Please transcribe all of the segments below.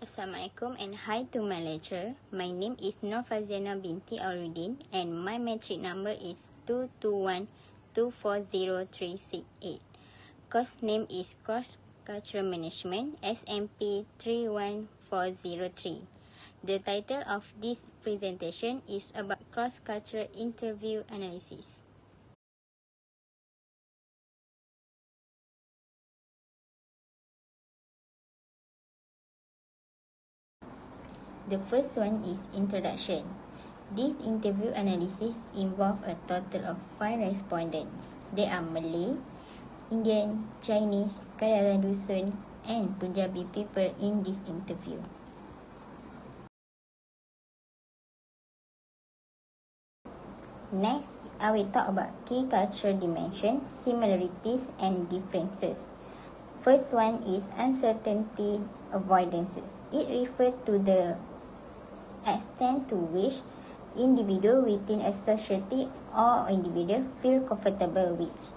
Assalamualaikum and hi to my lecturer. My name is Noor Faziana Binti Awaludin and my metric number is 221240368. Course name is Cross Cultural Management SMP 31403. The title of this presentation is about cross-cultural interview analysis. The first one is introduction. This interview analysis involves a total of 5 respondents. They are Malay, Indian, Chinese, Kadazan Dusun, and Punjabi people in this interview. Next, I will talk about key cultural dimensions, similarities, and differences. First one is uncertainty avoidances. It refers to the extent to which individual within a society or individual feel comfortable with.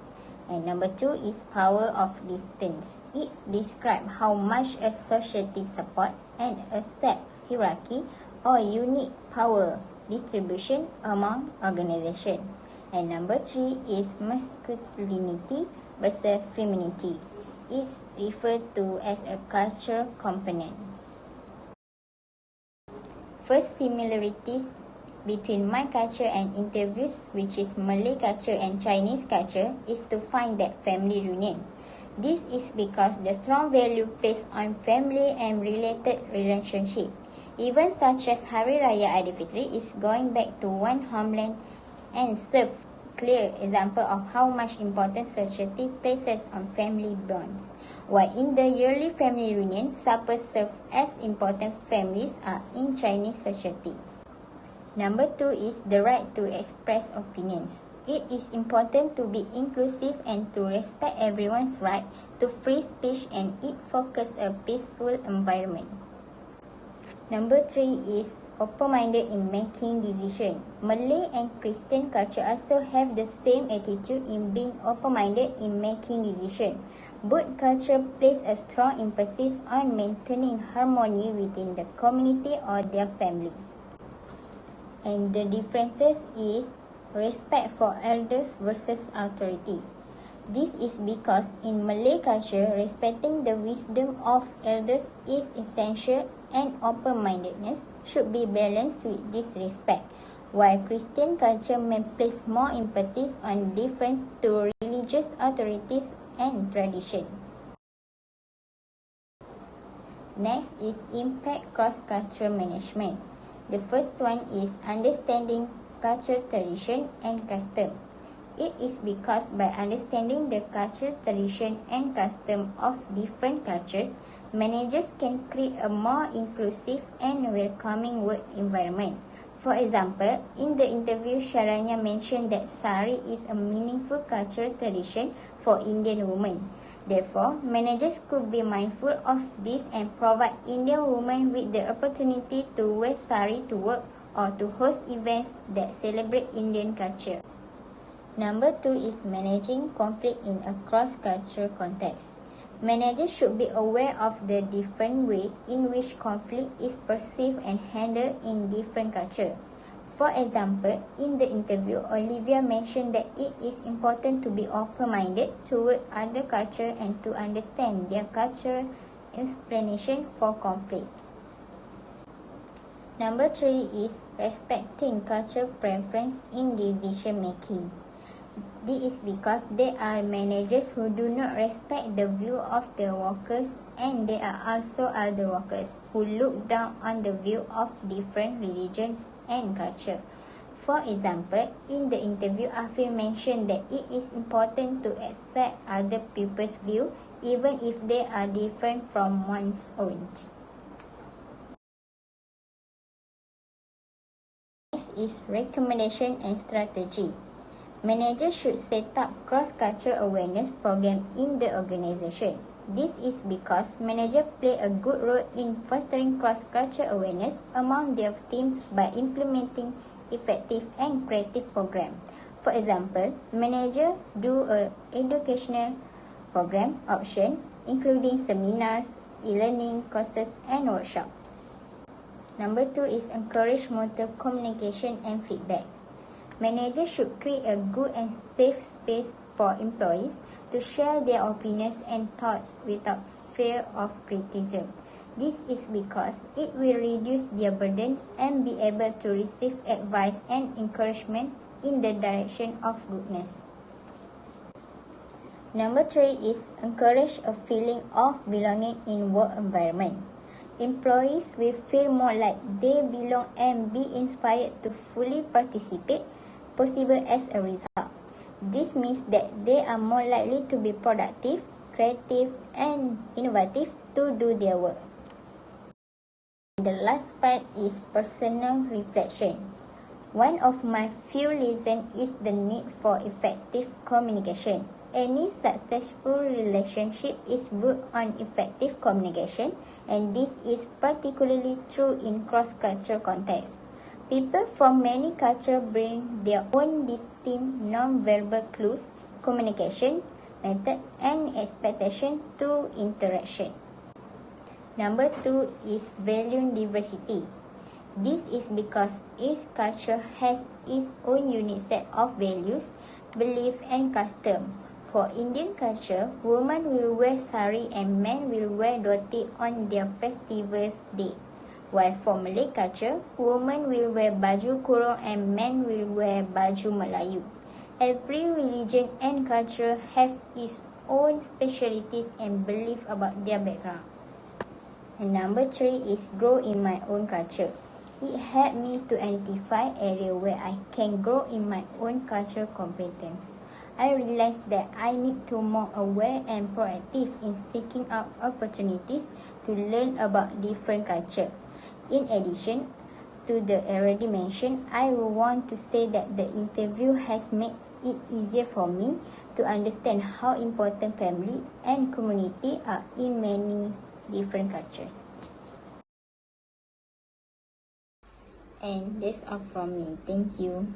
And number 2 is power of distance. It describes how much a society support and accept hierarchy or unique power distribution among organizations. And number 3 is masculinity versus femininity. It's referred to as a cultural component. First, similarities between my culture and interviews, which is Malay culture and Chinese culture, is to find that family reunion. This is because the strong value placed on family and related relationship. Events such as Hari Raya Aidilfitri is going back to one homeland and serve clear example of how much importance society places on family bonds. While in the yearly family reunion, suppers serve as important families are in Chinese society. Number 2 is the right to express opinions. It is important to be inclusive and to respect everyone's right to free speech, and it fosters a peaceful environment. Number 3 is open-minded in making decisions. Malay and Christian culture also have the same attitude in being open-minded in making decisions. Both cultures place a strong emphasis on maintaining harmony within the community or their family. And the differences is respect for elders versus authority. This is because in Malay culture, respecting the wisdom of elders is essential and open-mindedness should be balanced with disrespect, while Christian culture may place more emphasis on deference to religious authorities and tradition. Next is impact cross-cultural management. The first one is understanding culture, tradition, and custom. It is because by understanding the culture, tradition, and custom of different cultures, managers can create a more inclusive and welcoming work environment. For example, in the interview, Sharanya mentioned that sari is a meaningful cultural tradition for Indian women. Therefore, managers could be mindful of this and provide Indian women with the opportunity to wear sari to work or to host events that celebrate Indian culture. Number 2 is managing conflict in a cross-cultural context. Managers should be aware of the different way in which conflict is perceived and handled in different cultures. For example, in the interview, Olivia mentioned that it is important to be open-minded toward other cultures and to understand their cultural explanation for conflicts. Number 3 is respecting cultural preference in decision making. This is because there are managers who do not respect the view of the workers, and there are also other workers who look down on the view of different religions and culture. For example, in the interview, Afi mentioned that it is important to accept other people's view even if they are different from one's own. Next is recommendation and strategy. Managers should set up cross-cultural awareness program in the organization. This is because managers play a good role in fostering cross-cultural awareness among their teams by implementing effective and creative programs. For example, managers do an educational program option including seminars, e-learning courses, and workshops. Number 2 is encourage motor communication and feedback. Managers should create a good and safe space for employees to share their opinions and thoughts without fear of criticism. This is because it will reduce their burden and be able to receive advice and encouragement in the direction of goodness. Number 3 is encourage a feeling of belonging in work environment. Employees will feel more like they belong and be inspired to fully participate, possible as a result. This means that they are more likely to be productive, creative, and innovative to do their work. The last part is personal reflection. One of my few lessons is the need for effective communication. Any successful relationship is built on effective communication, and this is particularly true in cross-cultural contexts. People from many cultures bring their own distinct non-verbal clues, communication method, and expectation to interaction. Number 2 is value diversity. This is because each culture has its own unique set of values, beliefs, and customs. For Indian culture, women will wear sari and men will wear dhoti on their festivals day. While for Malay culture, women will wear baju kurung and men will wear baju Melayu. Every religion and culture have its own specialties and beliefs about their background. And number 3 is grow in my own culture. It helped me to identify areas where I can grow in my own cultural competence. I realized that I need to be more aware and proactive in seeking out opportunities to learn about different cultures. In addition to the already mentioned, I will want to say that the interview has made it easier for me to understand how important family and community are in many different cultures. And that's all from me. Thank you.